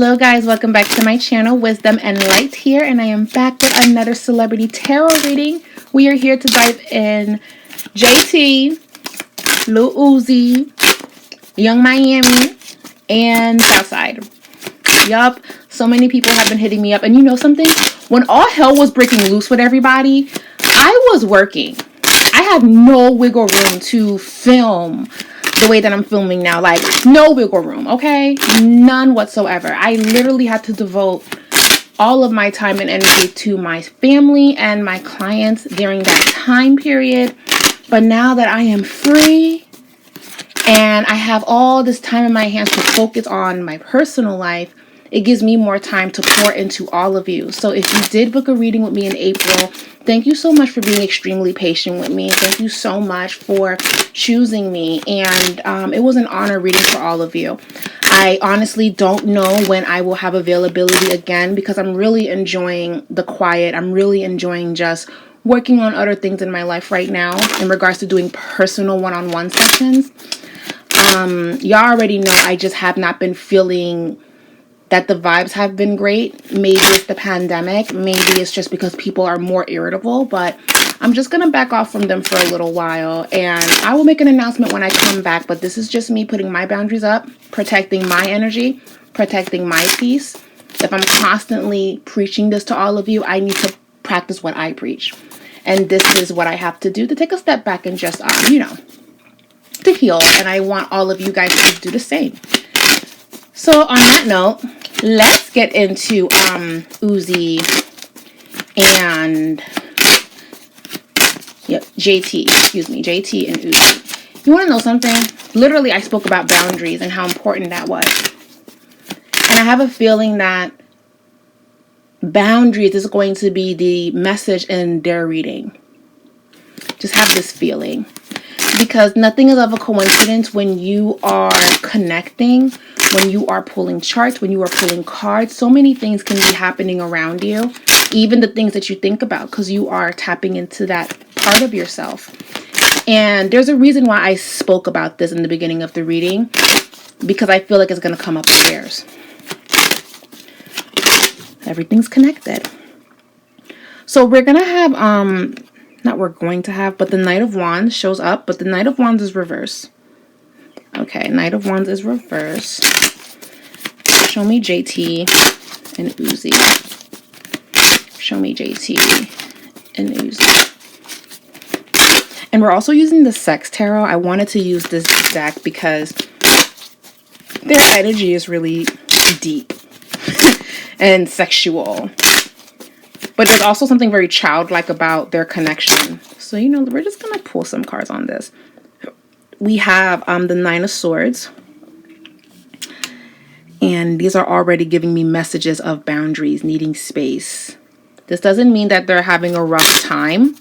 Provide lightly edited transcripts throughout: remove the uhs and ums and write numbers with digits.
Hello guys, welcome back to my channel, Wisdom and Light here, and I am back with another celebrity tarot reading. We are here to dive in JT, Lil Uzi, Young Miami, and Southside. Yup, so many people have been hitting me up, and you know something? When all hell was breaking loose with everybody, I was working. I had no wiggle room to film the way that I'm filming now. Like, no wiggle room, okay? None whatsoever. I literally had to devote all of my time and energy to my family and my clients during that time period. But now that I am free and I have all this time in my hands to focus on my personal life, it gives me more time to pour into all of you. So if you did book a reading with me in April, thank you so much for being extremely patient with me. Thank you so much for choosing me. And it was an honor reading for all of you. I honestly don't know when I will have availability again because I'm really enjoying the quiet. I'm really enjoying just working on other things in my life right now in regards to doing personal one-on-one sessions. Y'all already know I just have not been feeling that the vibes have been great. Maybe it's the pandemic. Maybe it's just because people are more irritable. But I'm just going to back off from them for a little while. And I will make an announcement when I come back. But this is just me putting my boundaries up, protecting my energy, protecting my peace. If I'm constantly preaching this to all of you, I need to practice what I preach. And this is what I have to do to take a step back and just, to heal. And I want all of you guys to do the same. So on that note, let's get into Uzi and JT and Uzi. You want to know something? Literally, I spoke about boundaries and how important that was. And I have a feeling that boundaries is going to be the message in their reading. Just have this feeling. Because nothing is of a coincidence when you are connecting, when you are pulling charts, when you are pulling cards. So many things can be happening around you, even the things that you think about, because you are tapping into that part of yourself. And there's a reason why I spoke about this in the beginning of the reading, because I feel like it's going to come up in pairs. Everything's connected. So we're going to have, but the Knight of Wands shows up, but the Knight of Wands is reverse. Okay, Knight of Wands is reverse. Show me JT and Uzi. Show me JT and Uzi. And we're also using the Sex Tarot. I wanted to use this deck because their energy is really deep and sexual. But there's also something very childlike about their connection. So, we're just going to pull some cards on this. We have the Nine of Swords. And these are already giving me messages of boundaries, needing space. This doesn't mean that they're having a rough time,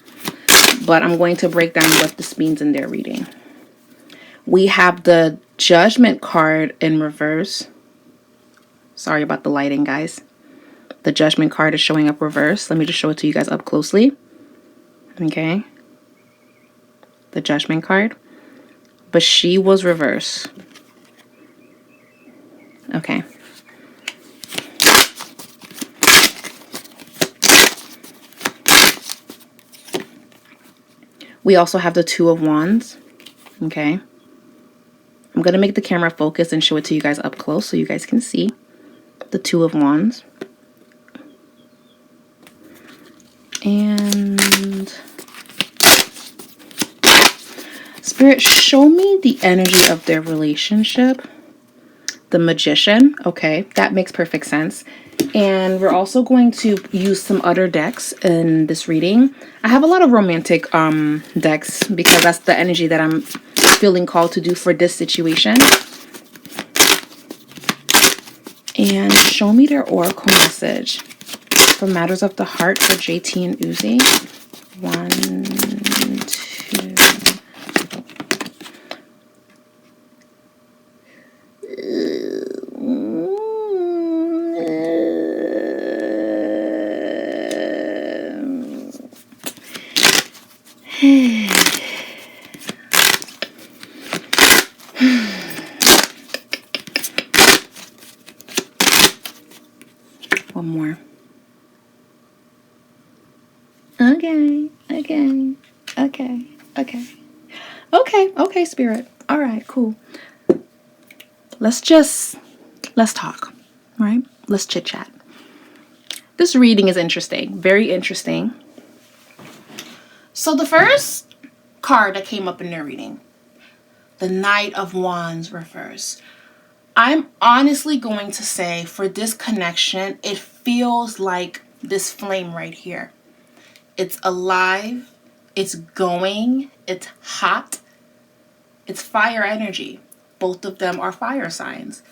but I'm going to break down what this means in their reading. We have the Judgment card in reverse. Sorry about the lighting, guys. The Judgment card is showing up reverse. Let me just show it to you guys up closely. Okay. The Judgment card. But she was reverse. Okay. We also have the Two of Wands. Okay. I'm going to make the camera focus and show it to you guys up close so you guys can see the Two of Wands. And Spirit, show me the energy of their relationship. The Magician. Okay, that makes perfect sense. And we're also going to use some other decks in this reading. I have a lot of romantic decks because that's the energy that I'm feeling called to do for this situation. And show me their oracle message for matters of the heart for JT and Uzi. 1, 2. One more. Okay. Okay, Spirit. All right, cool. Let's talk, right? Let's chit chat. This reading is interesting, very interesting. So the first card that came up in their reading, the Knight of Wands reversed. I'm honestly going to say for this connection, it feels like this flame right here. It's alive, it's going, it's hot, it's fire energy. Both of them are fire signs.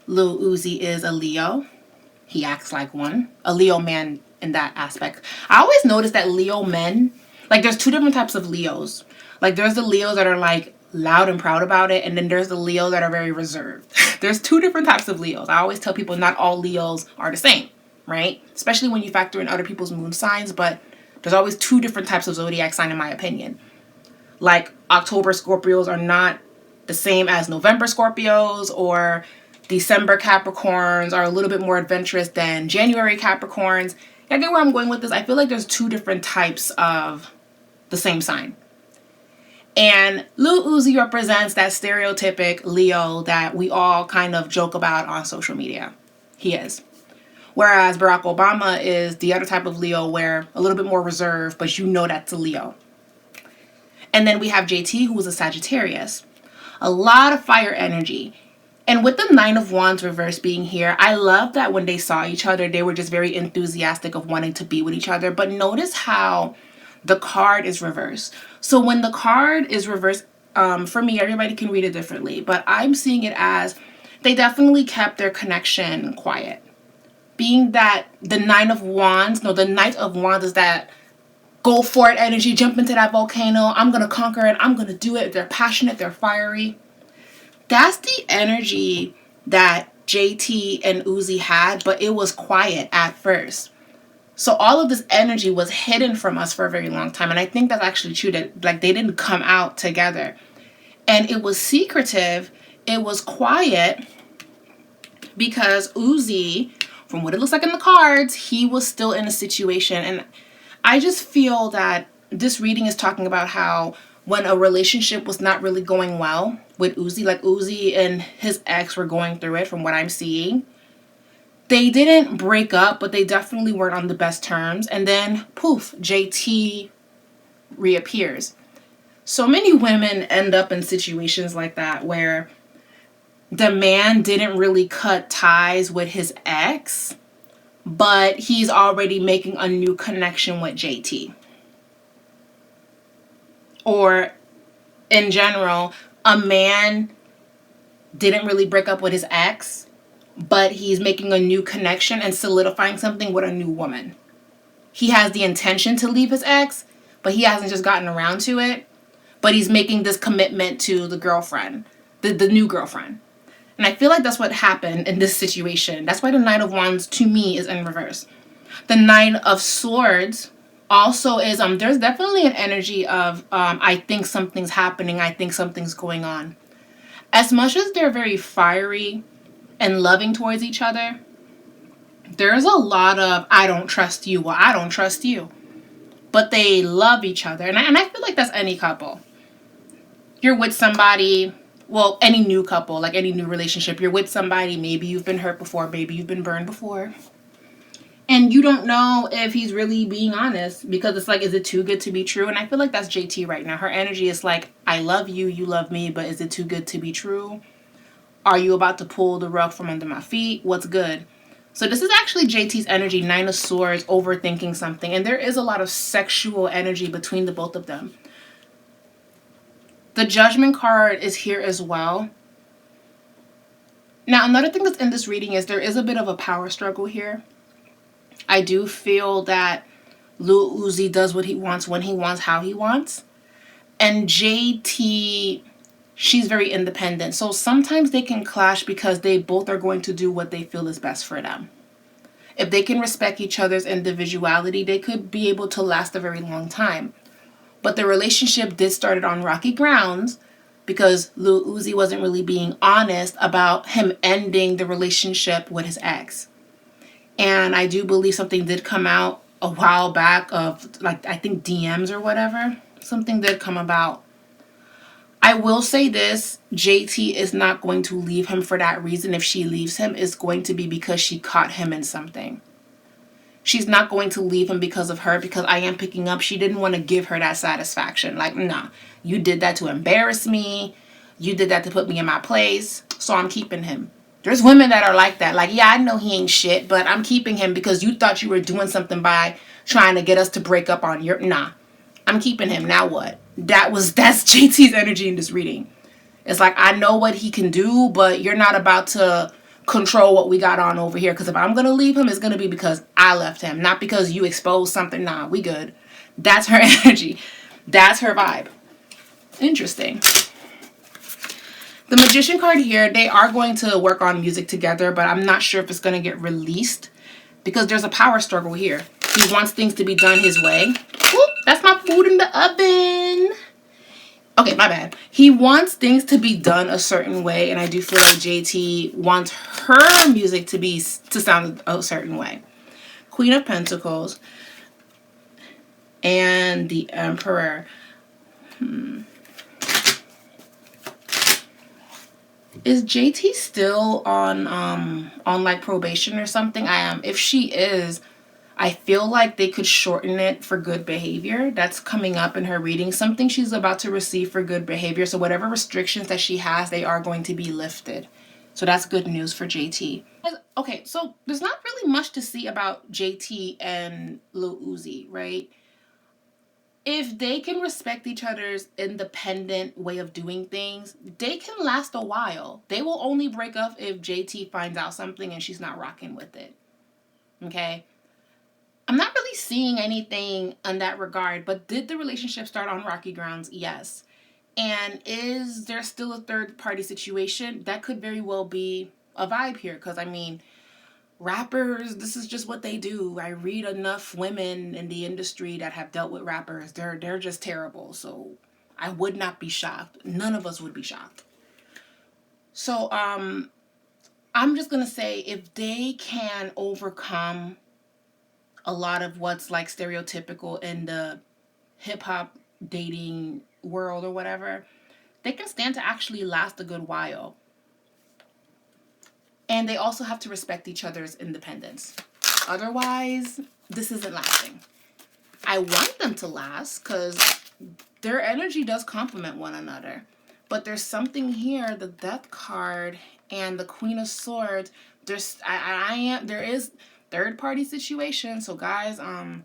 Lil Uzi is a Leo. He acts like one. A Leo man in that aspect. I always notice that Leo men, like there's two different types of Leos. Like there's the Leos that are like loud and proud about it, and then there's the Leos that are very reserved. There's two different types of Leos. I always tell people not all Leos are the same, right? Especially when you factor in other people's moon signs, but there's always two different types of zodiac sign in my opinion. Like October Scorpios are not the same as November Scorpios, or December Capricorns are a little bit more adventurous than January Capricorns. I get where I'm going with this. I feel like there's two different types of the same sign. And Lil Uzi represents that stereotypic Leo that we all kind of joke about on social media. He is. Whereas Barack Obama is the other type of Leo where a little bit more reserved, but you know that's a Leo. And then we have JT, who is a Sagittarius. A lot of fire energy. And with the Nine of Wands reverse being here, I love that when they saw each other, they were just very enthusiastic of wanting to be with each other. But notice how the card is reversed. So when the card is reversed, for me, everybody can read it differently, but I'm seeing it as they definitely kept their connection quiet. Being that the Nine of Wands, no, the Knight of Wands is that go for it energy, jump into that volcano, I'm going to conquer it, I'm going to do it. They're passionate, they're fiery. That's the energy that JT and Uzi had, but it was quiet at first. So all of this energy was hidden from us for a very long time. And I think that's actually true, that like they didn't come out together. And it was secretive. It was quiet because Uzi, from what it looks like in the cards, he was still in a situation. And I just feel that this reading is talking about how when a relationship was not really going well with Uzi, like Uzi and his ex were going through it from what I'm seeing. They didn't break up, but they definitely weren't on the best terms. And then, poof, JT reappears. So many women end up in situations like that where the man didn't really cut ties with his ex, but he's already making a new connection with JT. Or, in general, a man didn't really break up with his ex, but he's making a new connection and solidifying something with a new woman. He has the intention to leave his ex, but he hasn't just gotten around to it. But he's making this commitment to the girlfriend, the new girlfriend. And I feel like that's what happened in this situation. That's why the Nine of Wands, to me, is in reverse. The Nine of Swords also is, there's definitely an energy of, I think something's happening. I think something's going on. As much as they're very fiery and loving towards each other, there's a lot of I don't trust you, or I don't trust you. But they love each other. And I feel like that's any couple. You're with somebody, well, any new couple, like any new relationship, you're with somebody, maybe you've been hurt before, maybe you've been burned before. And you don't know if he's really being honest, because it's like, is it too good to be true? And I feel like that's JT right now. Her energy is like, I love you, you love me, but is it too good to be true? Are you about to pull the rug from under my feet? What's good? So this is actually JT's energy, Nine of Swords, overthinking something. And there is a lot of sexual energy between the both of them. The Judgment card is here as well. Now, another thing that's in this reading is there is a bit of a power struggle here. I do feel that Lil Uzi does what he wants, when he wants, how he wants. And JT, she's very independent. So sometimes they can clash because they both are going to do what they feel is best for them. If they can respect each other's individuality, they could be able to last a very long time. But the relationship did start on rocky grounds because Lil Uzi wasn't really being honest about him ending the relationship with his ex. And I do believe something did come out a while back of, like, I think DMs or whatever. Something did come about. I will say this, JT is not going to leave him for that reason. If she leaves him, it's going to be because she caught him in something. She's not going to leave him because of her, because I am picking up, she didn't want to give her that satisfaction. Like, nah, you did that to embarrass me. You did that to put me in my place. So I'm keeping him. There's women that are like that. Like, yeah, I know he ain't shit, but I'm keeping him because you thought you were doing something by trying to get us to break up on your... Nah, I'm keeping him. Now what? That's JT's energy in this reading. It's like, I know what he can do, but you're not about to control what we got on over here. Because if I'm going to leave him, it's going to be because I left him. Not because you exposed something. Nah, we good. That's her energy. That's her vibe. Interesting. The Magician card here, they are going to work on music together, but I'm not sure if it's going to get released because there's a power struggle here. He wants things to be done his way. Whoop, that's my food in the oven. Okay, my bad. He wants things to be done a certain way, and I do feel like JT wants her music to sound a certain way. Queen of Pentacles and the Emperor. Is JT still on like probation or something? I am. If she is, I feel like they could shorten it for good behavior. That's coming up in her reading. Something she's about to receive for good behavior. So whatever restrictions that she has, they are going to be lifted. So that's good news for JT. Okay, so there's not really much to see about JT and Lil Uzi, right? If they can respect each other's independent way of doing things, they can last a while. They will only break up if JT finds out something and she's not rocking with it. Okay? I'm not really seeing anything in that regard, but did the relationship start on rocky grounds? Yes. And is there still a third party situation? That could very well be a vibe here, because I mean, rappers, this is just what they do. I read enough women in the industry that have dealt with rappers. They're just terrible. So I would not be shocked. None of us would be shocked. So I'm just gonna say, if they can overcome a lot of what's like stereotypical in the hip hop dating world or whatever, they can stand to actually last a good while. And they also have to respect each other's independence. Otherwise, this isn't lasting. I want them to last because their energy does complement one another. But there's something here, the Death card and the Queen of Swords. There is third party situation. So guys, all I'm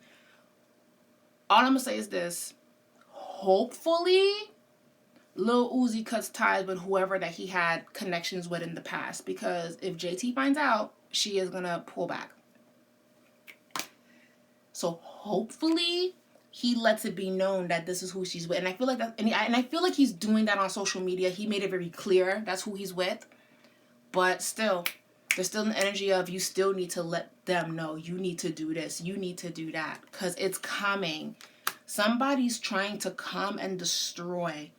gonna say is this. Hopefully Lil Uzi cuts ties with whoever that he had connections with in the past, because if JT finds out, she is gonna pull back. So hopefully he lets it be known that this is who she's with, and I feel like that, and I feel like he's doing that on social media. He made it very clear that's who he's with, but still, there's still an energy of you still need to let them know. You need to do this. You need to do that, because it's coming. Somebody's trying to come and destroy.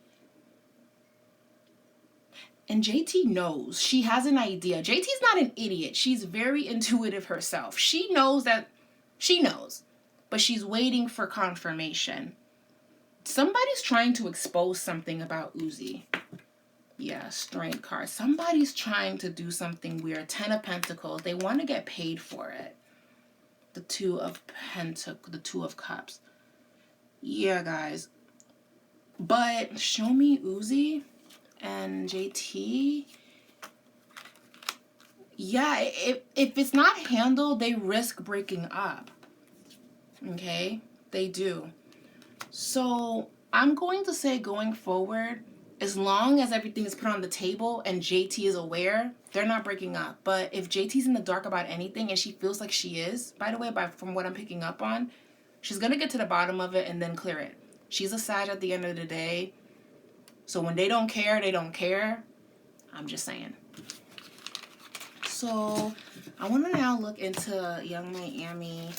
And JT knows. She has an idea. JT's not an idiot. She's very intuitive herself. She knows that she knows, but she's waiting for confirmation. Somebody's trying to expose something about Uzi. Yeah, Strength card. Somebody's trying to do something weird. 10 of Pentacles. They want to get paid for it. The Two of Cups. Yeah, guys. But show me Uzi and JT. Yeah, if it's not handled, they risk breaking up. Okay? They do. So I'm going to say, going forward, as long as everything is put on the table and JT is aware, they're not breaking up. But if JT's in the dark about anything, and she feels like she is, by the way, from what I'm picking up on, she's going to get to the bottom of it and then clear it. She's a Sag at the end of the day. So when they don't care, they don't care. I'm just saying. So I want to now look into Young Miami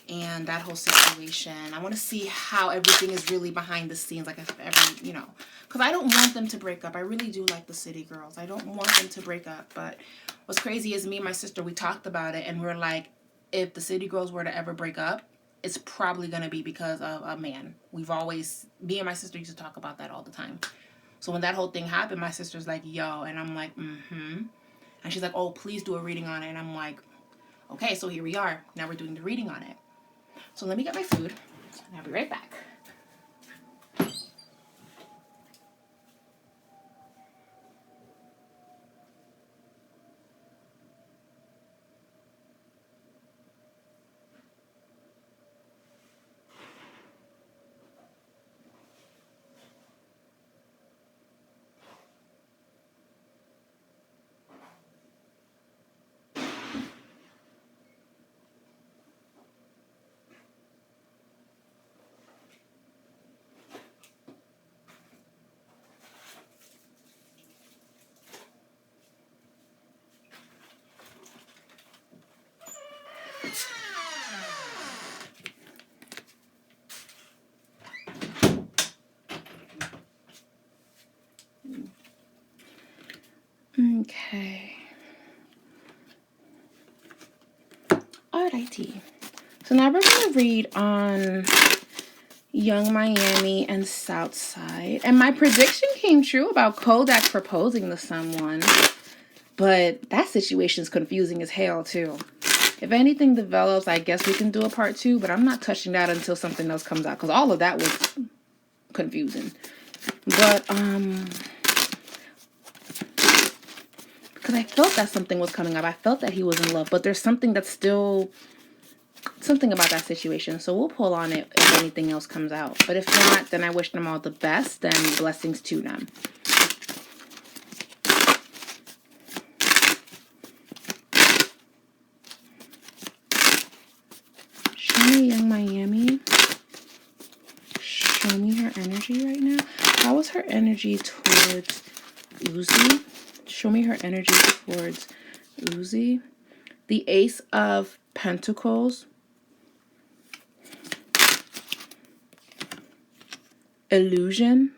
and that whole situation. I want to see how everything is really behind the scenes. Like, if every, because I don't want them to break up. I really do like the City Girls. I don't want them to break up. But what's crazy is me and my sister, we talked about it, and we're like, if the City Girls were to ever break up, it's probably going to be because of a man. Me and my sister used to talk about that all the time. So when that whole thing happened, my sister's like, yo, and I'm like, mm-hmm. And she's like, oh, please do a reading on it. And I'm like, okay, so here we are. Now we're doing the reading on it. So let me get my food, and I'll be right back. Okay. Alrighty. So now we're going to read on Young Miami and Southside. And my prediction came true about Kodak proposing to someone. But that situation's confusing as hell, too. If anything develops, I guess we can do a part 2. But I'm not touching that until something else comes out. Because all of that was confusing. But, because I felt that something was coming up. I felt that he was in love. But there's something that's still... something about that situation. So we'll pull on it if anything else comes out. But if not, then I wish them all the best and blessings to them. Show me Young Miami. Show me her energy right now. How is her energy towards Uzi? Show me her energy towards Uzi. The Ace of Pentacles. Illusion.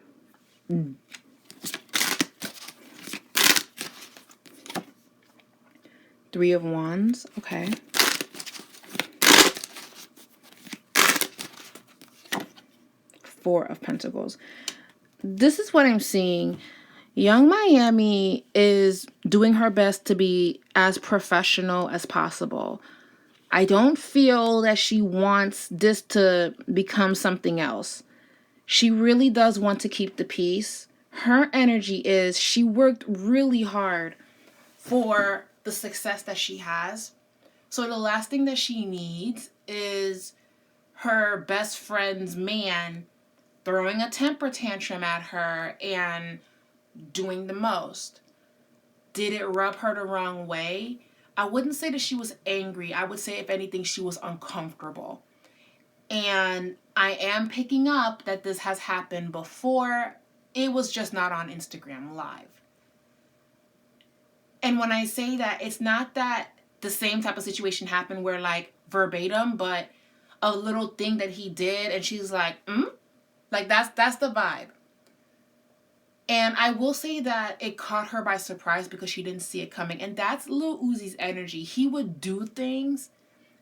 Three of Wands. Okay. Four of Pentacles. This is what I'm seeing. Young Miami is doing her best to be as professional as possible. I don't feel that she wants this to become something else. She really does want to keep the peace. Her energy is she worked really hard for the success that she has. So the last thing that she needs is her best friend's man throwing a temper tantrum at her and doing the most. Did it rub her the wrong way? I wouldn't say that she was angry. I would say, if anything, she was uncomfortable. And I am picking up that this has happened before. It was just not on Instagram Live. And when I say that, it's not that the same type of situation happened where, like, verbatim, but a little thing that he did and she's like, Like, that's the vibe. And I will say that it caught her by surprise because she didn't see it coming. And that's Lil Uzi's energy. He would do things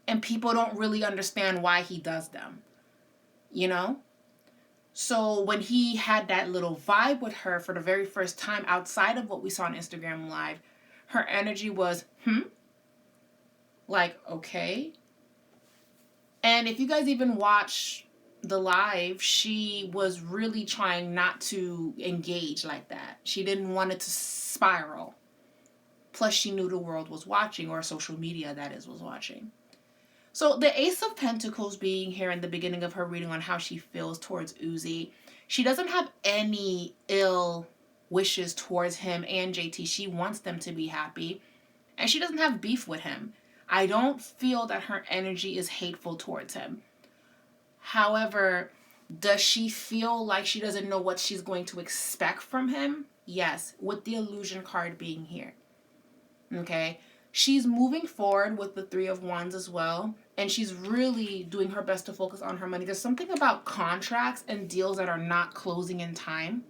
and people don't really understand why he does them. You know? So when he had that little vibe with her for the very first time outside of what we saw on Instagram Live, her energy was, like, okay. And if you guys even watch the live, she was really trying not to engage like that. She didn't want it to spiral. Plus, she knew the world was watching, or social media, that is, was watching. So the Ace of Pentacles being here in the beginning of her reading on how she feels towards Uzi, she doesn't have any ill wishes towards him and JT. She wants them to be happy. And she doesn't have beef with him. I don't feel that her energy is hateful towards him. However, does she feel like she doesn't know what she's going to expect from him? Yes, with the illusion card being here. Okay? She's moving forward with the Three of Wands as well. And she's really doing her best to focus on her money. There's something about contracts and deals that are not closing in time.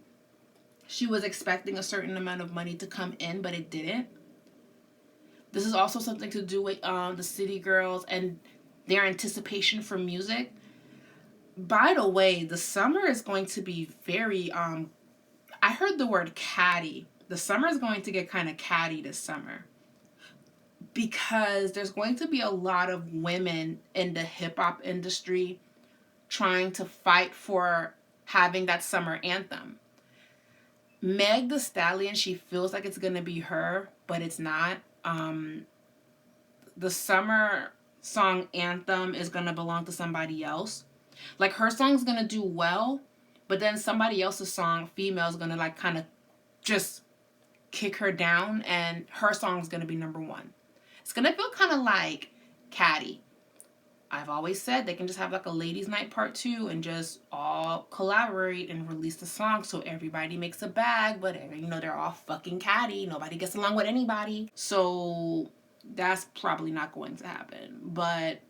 She was expecting a certain amount of money to come in, but it didn't. This is also something to do with the city girls and their anticipation for music. By the way, the summer is going to be very I heard the word catty. The summer is going to get kind of catty this summer because there's going to be a lot of women in the hip hop industry trying to fight for having that summer anthem. Meg the Stallion, she feels like it's going to be her, but it's not. The summer song anthem is going to belong to somebody else. Like, her song's going to do well, but then somebody else's song, female, is going to like kind of just kick her down, and her song's going to be number one. It's going to feel kind of like catty. I've always said they can just have like a ladies' night part 2 and just all collaborate and release the song so everybody makes a bag, but you know, they're all fucking catty. Nobody gets along with anybody. So that's probably not going to happen. But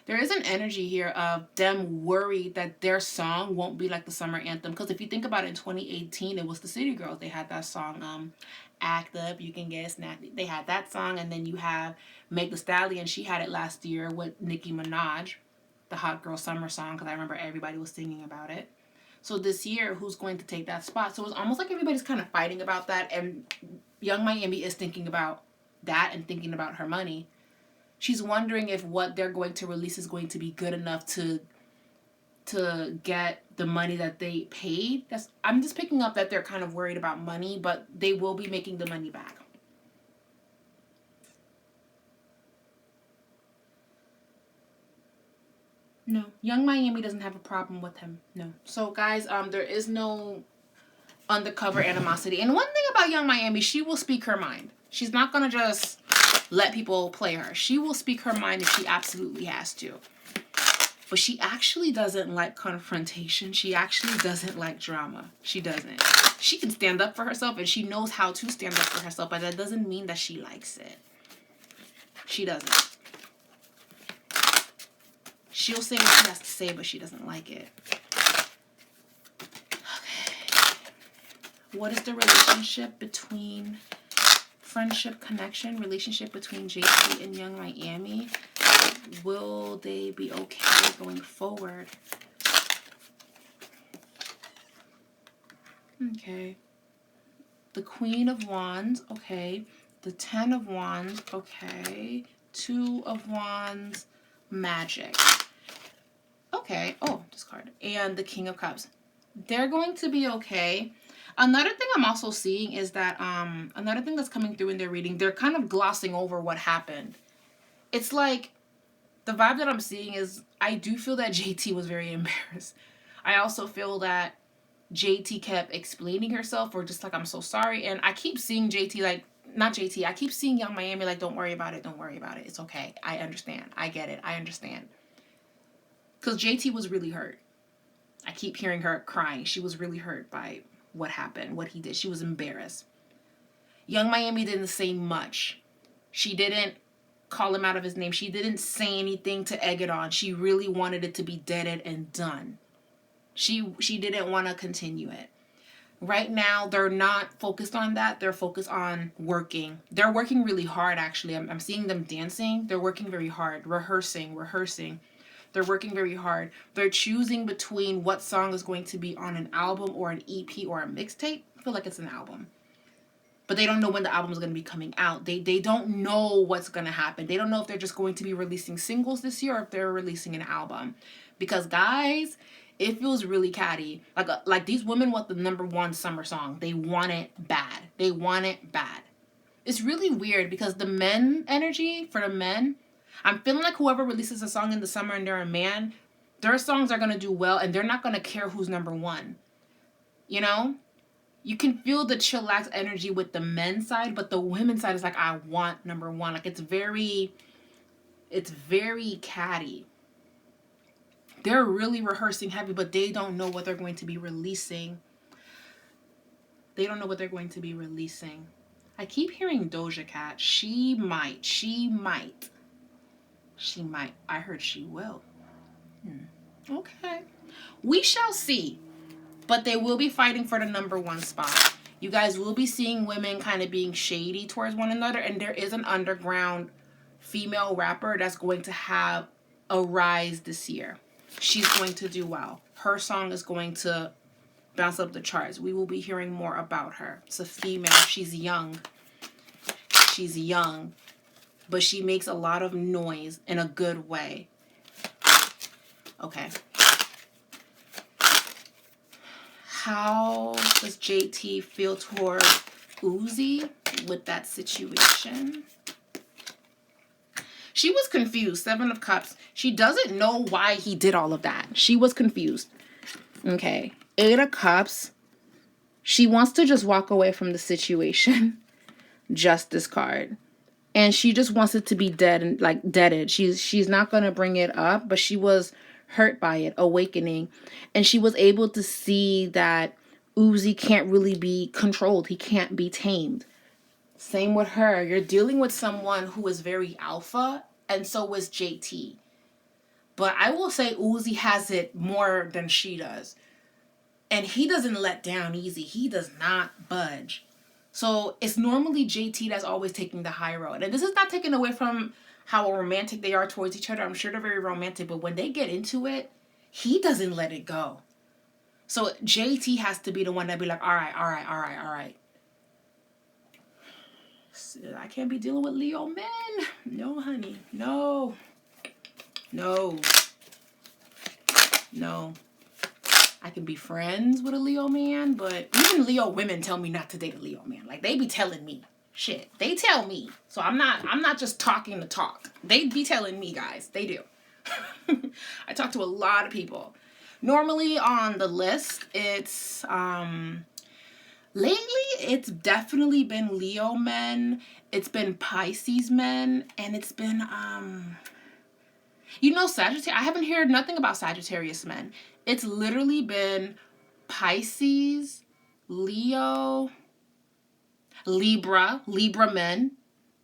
there is an energy here of them worried that their song won't be like the summer anthem. Because if you think about it, in 2018, it was the City Girls. They had that song, Act Up, You Can Get Snappy. They had that song, and then you have Meg the Stallion. She had it last year with Nicki Minaj, the Hot Girl Summer song, because I remember everybody was singing about it. So this year, who's going to take that spot? So it's almost like everybody's kind of fighting about that, and Young Miami is thinking about that and thinking about her money. She's wondering if what they're going to release is going to be good enough to get the money that they paid. I'm just picking up that they're kind of worried about money, but they will be making the money back. No, Young Miami doesn't have a problem with him. No. So guys, there is no undercover animosity. And one thing about Young Miami, she will speak her mind. She's not gonna just let people play her. She will speak her mind if she absolutely has to. But she actually doesn't like confrontation. She actually doesn't like drama. She doesn't. She can stand up for herself, and she knows how to stand up for herself, but that doesn't mean that she likes it. She doesn't. She'll say what she has to say, but she doesn't like it. Okay. What is the relationship between friendship, connection, relationship between JT and Young Miami? Will they be okay going forward? Okay. The Queen of Wands, okay. The 10 of Wands, okay. 2 of Wands, Magic. Okay. Oh, discard. And the King of Cups. They're going to be okay. Another thing I'm also seeing is that another thing that's coming through in their reading, they're kind of glossing over what happened. It's like the vibe that I'm seeing is I do feel that JT was very embarrassed. I also feel that JT kept explaining herself or just like, I'm so sorry. And I keep seeing JT like, not JT, I keep seeing Young Miami like, don't worry about it. Don't worry about it. It's okay. I understand. I get it. I understand. Because JT was really hurt. I keep hearing her crying. She was really hurt by what happened, what he did. She was embarrassed. Young Miami didn't say much. She didn't call him out of his name. She didn't say anything to egg it on. She really wanted it to be deaded and done. She didn't want to continue it. Right now, they're not focused on that. They're focused on working. They're working really hard, actually. I'm seeing them dancing. They're working very hard, rehearsing. They're working very hard. They're choosing between what song is going to be on an album or an EP or a mixtape. I feel like it's an album. But they don't know when the album is going to be coming out. They don't know what's going to happen. They don't know if they're just going to be releasing singles this year or if they're releasing an album. Because, guys, it feels really catty. Like these women want the #1 summer song. They want it bad. They want it bad. It's really weird because the men energy for the men, I'm feeling like whoever releases a song in the summer and they're a man, their songs are going to do well and they're not going to care who's #1. You know? You can feel the chillax energy with the men's side, but the women's side is like, I want #1. Like it's very catty. They're really rehearsing heavy, but they don't know what they're going to be releasing. I keep hearing Doja Cat. She might. I heard she will. Okay. We shall see. But they will be fighting for the #1 spot. You guys will be seeing women kind of being shady towards one another, and there is an underground female rapper that's going to have a rise this year. She's going to do well. Her song is going to bounce up the charts. We will be hearing more about her. It's a female. She's young. She's young, but she makes a lot of noise in a good way. Okay. How does JT feel toward Uzi with that situation? She was confused. 7 of Cups. She doesn't know why he did all of that. She was confused. Okay. 8 of Cups. She wants to just walk away from the situation. Justice card. And she just wants it to be dead and like deaded. She's not going to bring it up, but she was hurt by it, awakening. And she was able to see that Uzi can't really be controlled. He can't be tamed. Same with her. You're dealing with someone who is very alpha, and so is JT. But I will say Uzi has it more than she does. And he doesn't let down easy. He does not budge. So it's normally JT that's always taking the high road. And this is not taken away from how romantic they are towards each other. I'm sure they're very romantic. But when they get into it, he doesn't let it go. So JT has to be the one that be like, all right. I can't be dealing with Leo men. No, honey. No. I can be friends with a Leo man, but even Leo women tell me not to date a Leo man. Like, they be telling me. Shit. They tell me. So I'm not just talking the talk. They be telling me, guys. They do. I talk to a lot of people. Normally on the list, it's lately it's definitely been Leo men, it's been Pisces men, and it's been Sagittarius. I haven't heard nothing about Sagittarius men. It's literally been Pisces, Leo, Libra men.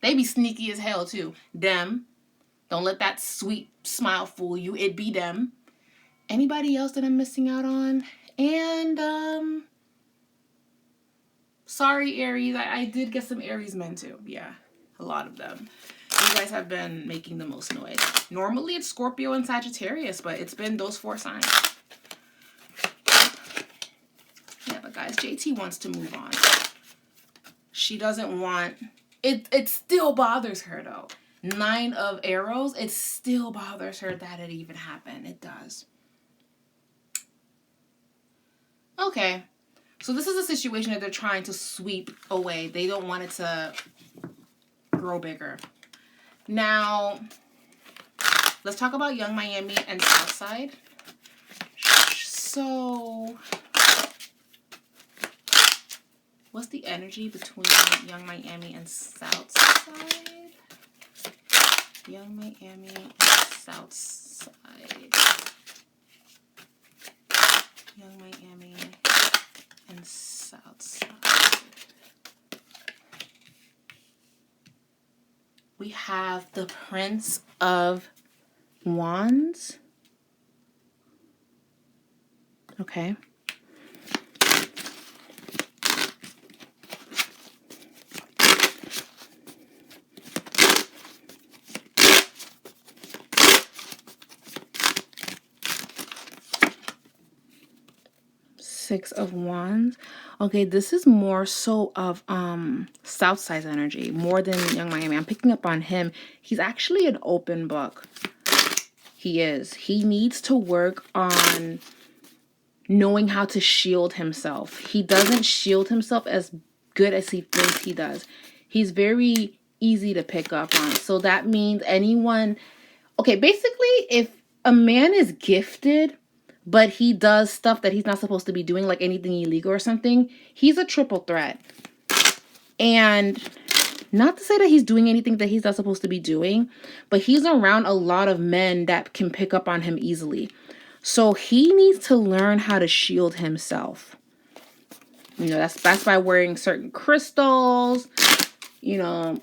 They be sneaky as hell too. Them. Don't let that sweet smile fool you. It be them. Anybody else that I'm missing out on? And sorry, Aries. I did get some Aries men too. Yeah, a lot of them. You guys have been making the most noise. Normally it's Scorpio and Sagittarius, but it's been those 4 signs. Yeah, but guys, JT wants to move on. She doesn't want... It still bothers her, though. 9 of Arrows, it still bothers her that it even happened. It does. Okay. So this is a situation that they're trying to sweep away. They don't want it to grow bigger. Now, let's talk about Young Miami and Southside. So, what's the energy between Young Miami and Southside? Young Miami and Southside. Young Miami and Southside. We have the Prince of Wands. Okay. Six of Wands. Okay, this is more so of Southside's energy, more than Young Miami. I'm picking up on him. He's actually an open book. He is. He needs to work on knowing how to shield himself. He doesn't shield himself as good as he thinks he does. He's very easy to pick up on. So that means anyone... Okay, basically, if a man is gifted, but he does stuff that he's not supposed to be doing, like anything illegal or something, he's a triple threat. And not to say that he's doing anything that he's not supposed to be doing, but he's around a lot of men that can pick up on him easily. So he needs to learn how to shield himself. You know, that's by wearing certain crystals, you know,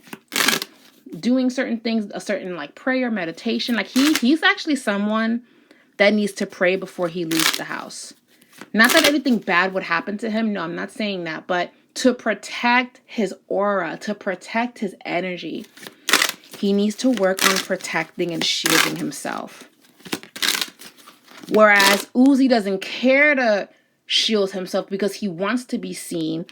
doing certain things, a certain like prayer, meditation. Like he's actually someone that needs to pray before he leaves the house. Not that anything bad would happen to him. No, I'm not saying that. But to protect his aura, to protect his energy, he needs to work on protecting and shielding himself. Whereas Uzi doesn't care to shield himself because he wants to be seen.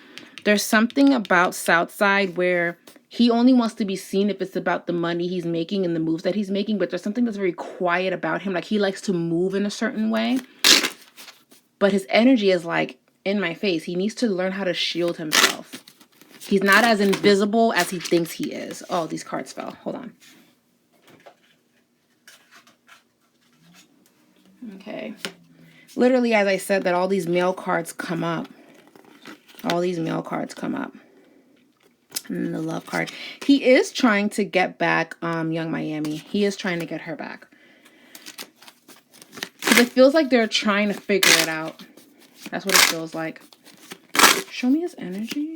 There's something about Southside where he only wants to be seen if it's about the money he's making and the moves that he's making, but there's something that's very quiet about him. Like, he likes to move in a certain way, but his energy is like in my face. He needs to learn how to shield himself. He's not as invisible as he thinks he is. Oh, these cards fell. Hold on. Okay. Literally, as I said, that all these male cards come up. All these male cards come up. And then the love card. He is trying to get back Young Miami. He is trying to get her back. Because it feels like they're trying to figure it out. That's what it feels like. Show me his energy.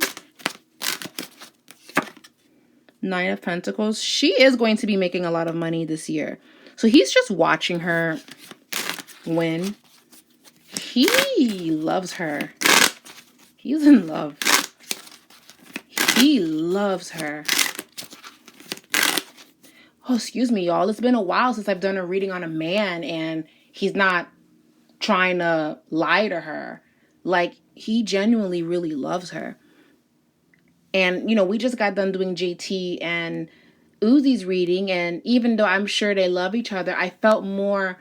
9 of Pentacles. She is going to be making a lot of money this year. So he's just watching her win. He loves her. He's in love. He loves her. Oh, excuse me, y'all. It's been a while since I've done a reading on a man and he's not trying to lie to her. Like, he genuinely really loves her. And, you know, we just got done doing JT and Uzi's reading, and even though I'm sure they love each other, I felt more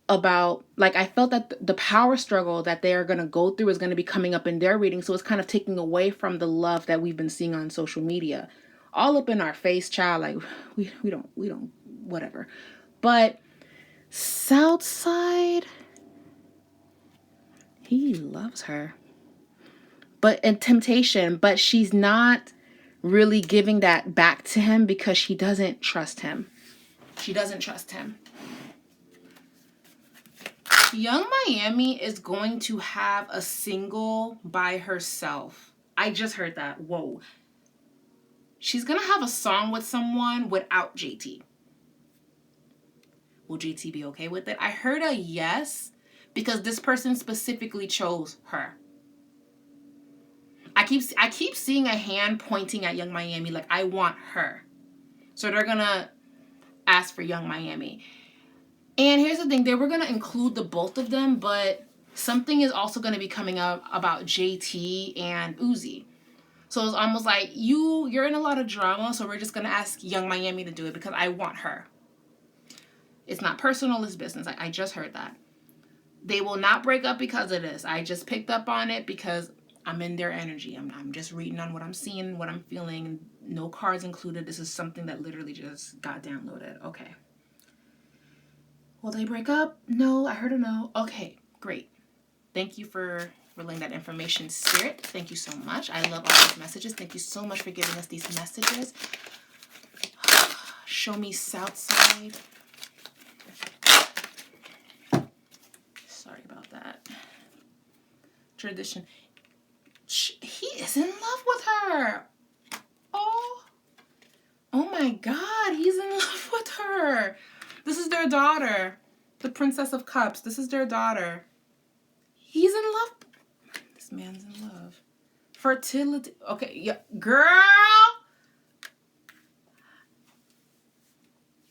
about, like, I felt that the power struggle that they are going to go through is going to be coming up in their reading. So it's kind of taking away from the love that we've been seeing on social media. All up in our face, child. Like, we don't, whatever. But Southside, he loves her. But in temptation, but she's not really giving that back to him because she doesn't trust him. She doesn't trust him. Young Miami is going to have a single by herself. I just heard that. Whoa. She's going to have a song with someone without JT. Will JT be okay with it? I heard a yes because this person specifically chose her. I keep seeing a hand pointing at Young Miami like, I want her. So they're going to ask for Young Miami. And here's the thing. They were going to include the both of them, but something is also going to be coming up about JT and Uzi. So it's almost like, you're in a lot of drama, so we're just going to ask Young Miami to do it because I want her. It's not personal, it's business. I just heard that. They will not break up because of this. I just picked up on it because I'm in their energy. I'm just reading on what I'm seeing, what I'm feeling. No cards included. This is something that literally just got downloaded. Okay. Will they break up? No, I heard a no. Okay, great. Thank you for relaying that information, Spirit. Thank you so much. I love all these messages. Thank you so much for giving us these messages. Show me Southside. Sorry about that. Tradition. He is in love with her. Oh my God, he's in love with her. This is their daughter, the Princess of Cups. This is their daughter. He's in love. This man's in love. Fertility. Okay, yeah, girl.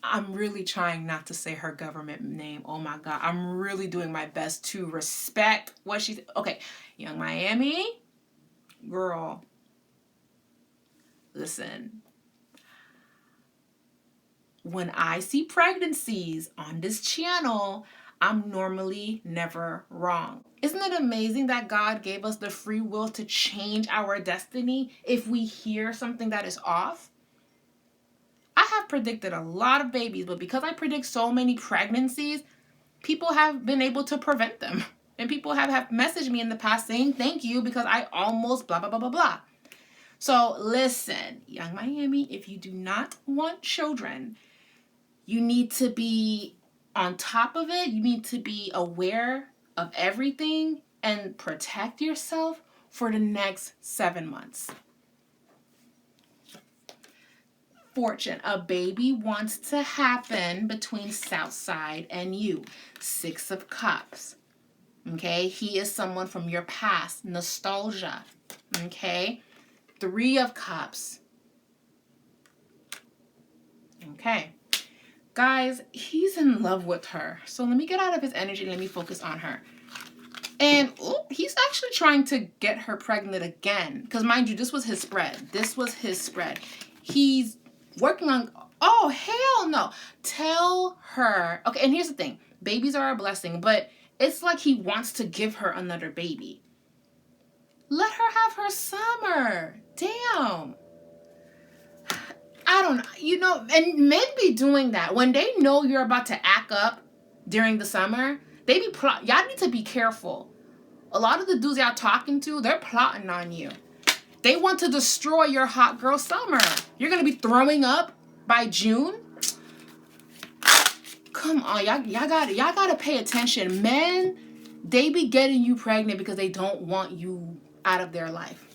I'm really trying not to say her government name. Oh my God, I'm really doing my best to respect what she's. Okay, Young Miami. Girl, listen. When I see pregnancies on this channel, I'm normally never wrong. Isn't it amazing that God gave us the free will to change our destiny if we hear something that is off? I have predicted a lot of babies, but because I predict so many pregnancies, people have been able to prevent them. And people have messaged me in the past saying thank you because I almost blah, blah, blah, blah, blah. So listen, Young Miami, if you do not want children, you need to be on top of it. You need to be aware of everything and protect yourself for the next 7 months. Fortune, a baby wants to happen between Southside and you. 6 of Cups. Okay, he is someone from your past. Nostalgia. Okay, Three of Cups. Okay. Guys, he's in love with her. So let me get out of his energy. Let me focus on her. And he's actually trying to get her pregnant again. Because mind you, this was his spread. This was his spread. He's working on... Oh, hell no. Tell her... Okay, and here's the thing. Babies are a blessing. But it's like he wants to give her another baby. Let her have her summer. Damn. I don't know. You know, and men be doing that. When they know you're about to act up during the summer, they be plot. Y'all need to be careful. A lot of the dudes y'all talking to, they're plotting on you. They want to destroy your hot girl summer. You're going to be throwing up by June? Come on, y'all gotta pay attention. Men, they be getting you pregnant because they don't want you out of their life.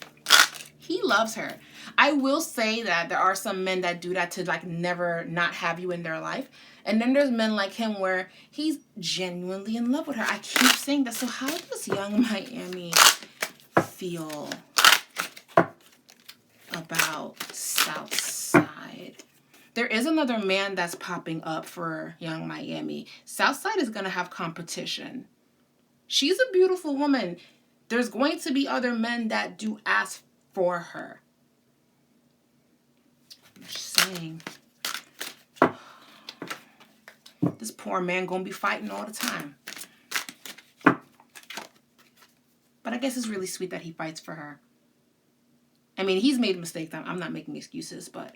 He loves her. I will say that there are some men that do that to like never not have you in their life. And then there's men like him where he's genuinely in love with her. I keep saying that. So how does young Miami feel about Southside? There is another man that's popping up for young Miami. Southside is going to have competition. She's a beautiful woman. There's going to be other men that do ask for her. I'm just saying. This poor man gonna be fighting all the time. But I guess it's really sweet that he fights for her. I mean, he's made mistakes. I'm not making excuses, but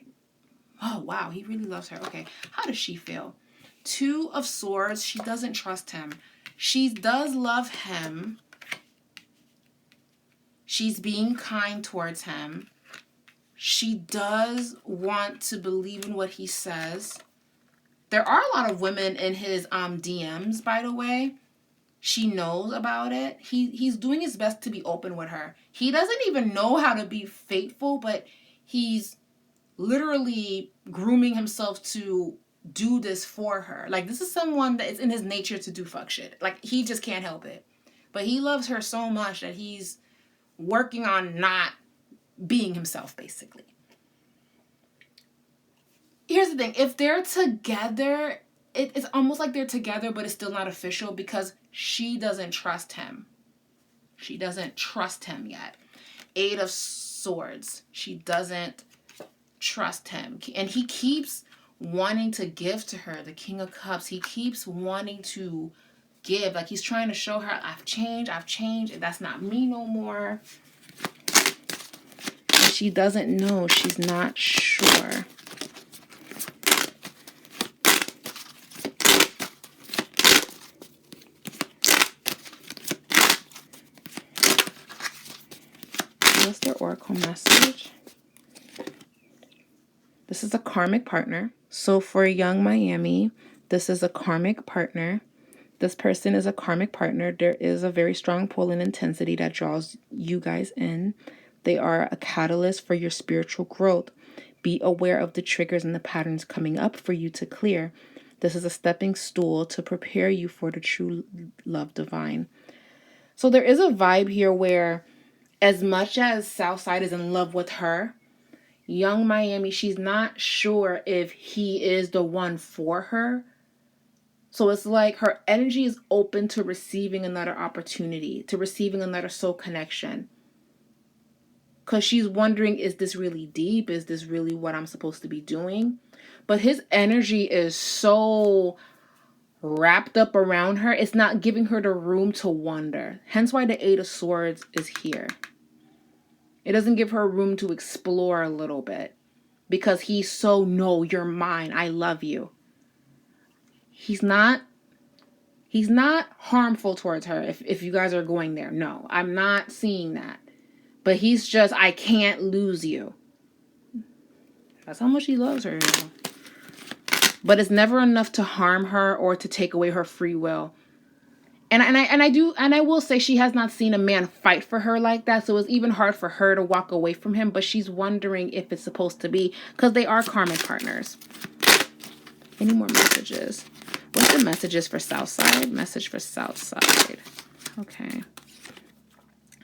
oh wow, he really loves her. Okay, how does she feel? Two of Swords. She doesn't trust him. She does love him. She's being kind towards him. She does want to believe in what he says. There are a lot of women in his DMs, by the way. She knows about it. He's doing his best to be open with her. He doesn't even know how to be faithful, but he's literally grooming himself to do this for her. Like, this is someone that it's in his nature to do fuck shit. Like, he just can't help it. But he loves her so much that he's working on not being himself, basically. Here's the thing. If they're together, it's almost like they're together, but it's still not official because she doesn't trust him. She doesn't trust him yet. Eight of Swords. She doesn't trust him. And he keeps wanting to give to her. The King of Cups. He keeps wanting to give. Like, he's trying to show her, I've changed. And that's not me no more. And she doesn't know. She's not sure. What's their oracle message? This is a karmic partner. So for young Miami, this is a karmic partner. This person is a karmic partner. There is a very strong pull and intensity that draws you guys in. They are a catalyst for your spiritual growth. Be aware of the triggers and the patterns coming up for you to clear. This is a stepping stool to prepare you for the true love divine. So there is a vibe here where as much as Southside is in love with her, young Miami, she's not sure if he is the one for her. So it's like her energy is open to receiving another opportunity, to receiving another soul connection. Because she's wondering, is this really deep? Is this really what I'm supposed to be doing? But his energy is so wrapped up around her. It's not giving her the room to wonder. Hence why the Eight of Swords is here. It doesn't give her room to explore a little bit. Because he's so, no, you're mine. I love you. He's not harmful towards her if you guys are going there. No, I'm not seeing that. But he's just, I can't lose you. That's how much he loves her. You know? But it's never enough to harm her or to take away her free will. And I will say she has not seen a man fight for her like that. So it's even hard for her to walk away from him. But she's wondering if it's supposed to be, because they are karmic partners. Any more messages? What's the messages for Southside? Message for Southside. Okay.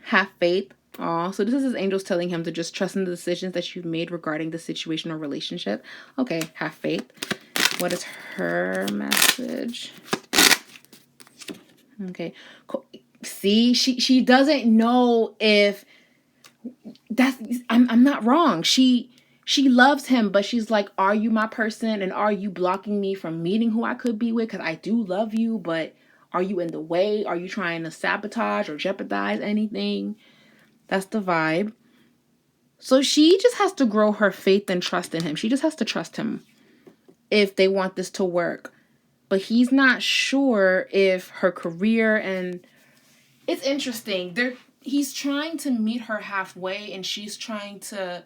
Have faith. Oh, so this is his angels telling him to just trust in the decisions that you've made regarding the situation or relationship. Okay, have faith. What is her message? Okay. See, she doesn't know if that's I'm not wrong. She loves him, but she's like, are you my person, and are you blocking me from meeting who I could be with? Because I do love you, but are you in the way? Are you trying to sabotage or jeopardize anything? That's the vibe. So she just has to grow her faith and trust in him. She just has to trust him if they want this to work. But he's not sure if her career, and it's interesting. He's trying to meet her halfway, and she's trying to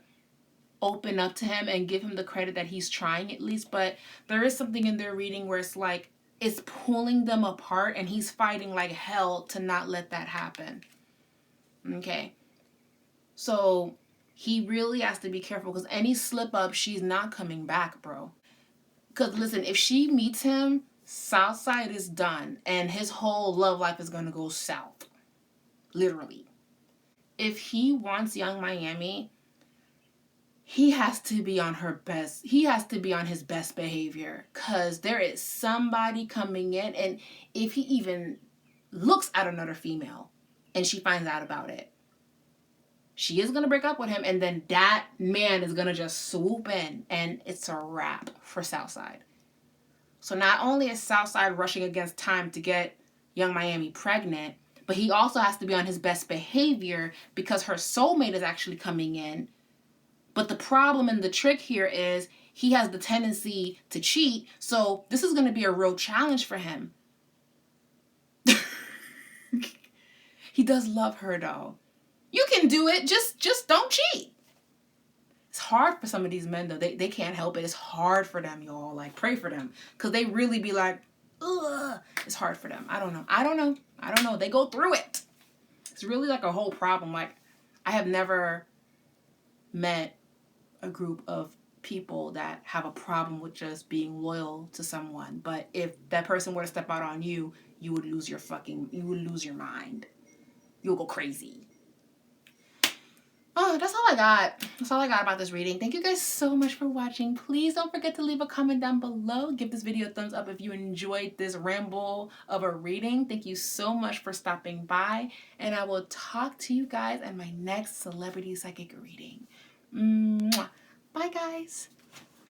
open up to him and give him the credit that he's trying at least. But there is something in their reading where it's like it's pulling them apart, and he's fighting like hell to not let that happen. Okay. So he really has to be careful, because any slip up, she's not coming back, bro. Because listen, if she meets him, Southside is done, and his whole love life is going to go south. Literally. If he wants young Miami, he has to be on her best. He has to be on his best behavior, because there is somebody coming in, and if he even looks at another female and she finds out about it, she is going to break up with him, and then that man is going to just swoop in, and it's a wrap for Southside. So not only is Southside rushing against time to get young Miami pregnant, but he also has to be on his best behavior, because her soulmate is actually coming in. But the problem and the trick here is he has the tendency to cheat, so this is going to be a real challenge for him. He does love her, though. You can do it, just don't cheat. It's hard for some of these men, though. They can't help it. It's hard for them, y'all. Like, pray for them, because they really be like, ugh. It's hard for them. I don't know. They go through it. It's really like a whole problem. Like, I have never met a group of people that have a problem with just being loyal to someone. But if that person were to step out on you, you would lose your mind. You'll go crazy. Oh, that's all I got. That's all I got about this reading. Thank you guys so much for watching. Please don't forget to leave a comment down below. Give this video a thumbs up if you enjoyed this ramble of a reading. Thank you so much for stopping by. And I will talk to you guys in my next celebrity psychic reading. Mwah. Bye, guys.